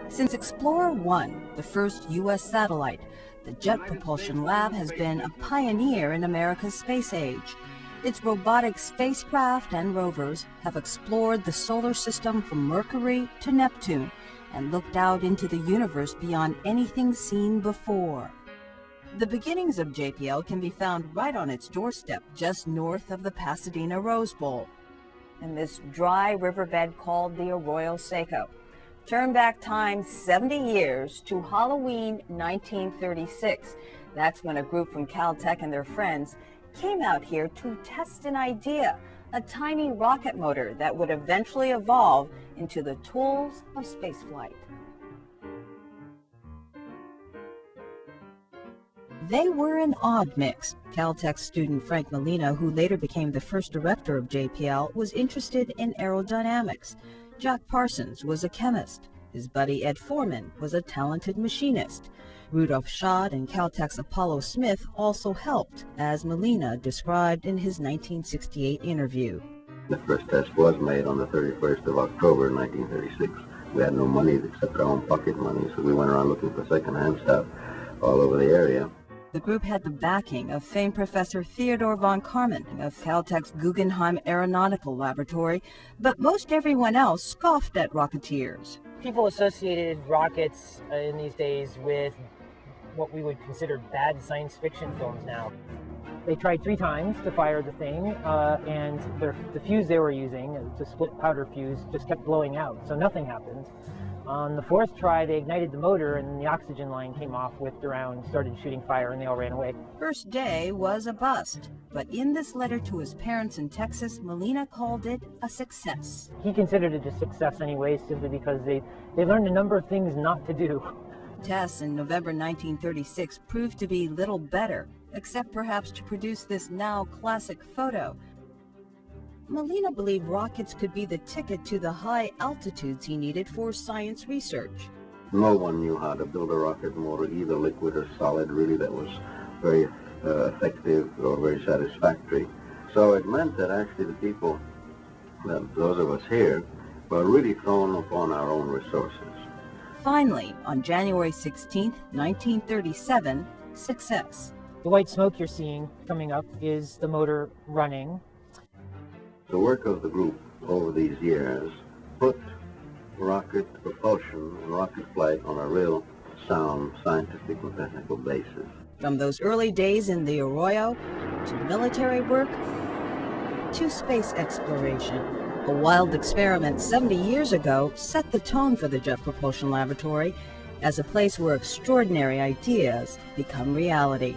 Since Explorer 1, the first U.S. satellite, the Jet Propulsion Lab has been a pioneer in America's space age. Its robotic spacecraft and rovers have explored the solar system from Mercury to Neptune and looked out into the universe beyond anything seen before. The beginnings of JPL can be found right on its doorstep, just north of the Pasadena Rose Bowl, in this dry riverbed called the Arroyo Seco. Turn back time 70 years to Halloween 1936. That's when a group from Caltech and their friends came out here to test an idea, a tiny rocket motor that would eventually evolve into the tools of spaceflight. They were an odd mix. Caltech student Frank Molina, who later became the first director of JPL, was interested in aerodynamics. Jack Parsons was a chemist. His buddy Ed Foreman was a talented machinist. Rudolph Schad and Caltech's Apollo Smith also helped, as Molina described in his 1968 interview. The first test was made on the 31st of October 1936. We had no money except our own pocket money, so we went around looking for second-hand stuff all over the area. The group had the backing of famed Professor Theodore von Karman of Caltech's Guggenheim Aeronautical Laboratory, but most everyone else scoffed at Rocketeers. People associated rockets in these days with what we would consider bad science fiction films now. They tried 3 times to fire the thing, and the fuse they were using, the split powder fuse, just kept blowing out, so nothing happened. On the 4th try, they ignited the motor, and the oxygen line came off, whipped around, started shooting fire, and they all ran away. First day was a bust, but in this letter to his parents in Texas, Molina called it a success. He considered it a success anyway, simply because they learned a number of things not to do. Tests in November 1936 proved to be little better, except perhaps to produce this now classic photo. Molina believed rockets could be the ticket to the high altitudes he needed for science research. No one knew how to build a rocket motor, either liquid or solid, really, that was very effective or very satisfactory. So it meant that actually the people, those of us here, were really thrown upon our own resources. Finally, on January 16, 1937, success. The white smoke you're seeing coming up is the motor running. The work of the group over these years put rocket propulsion and rocket flight on a real sound scientific and technical basis. From those early days in the Arroyo, to military work, to space exploration. A wild experiment 70 years ago set the tone for the Jet Propulsion Laboratory as a place where extraordinary ideas become reality.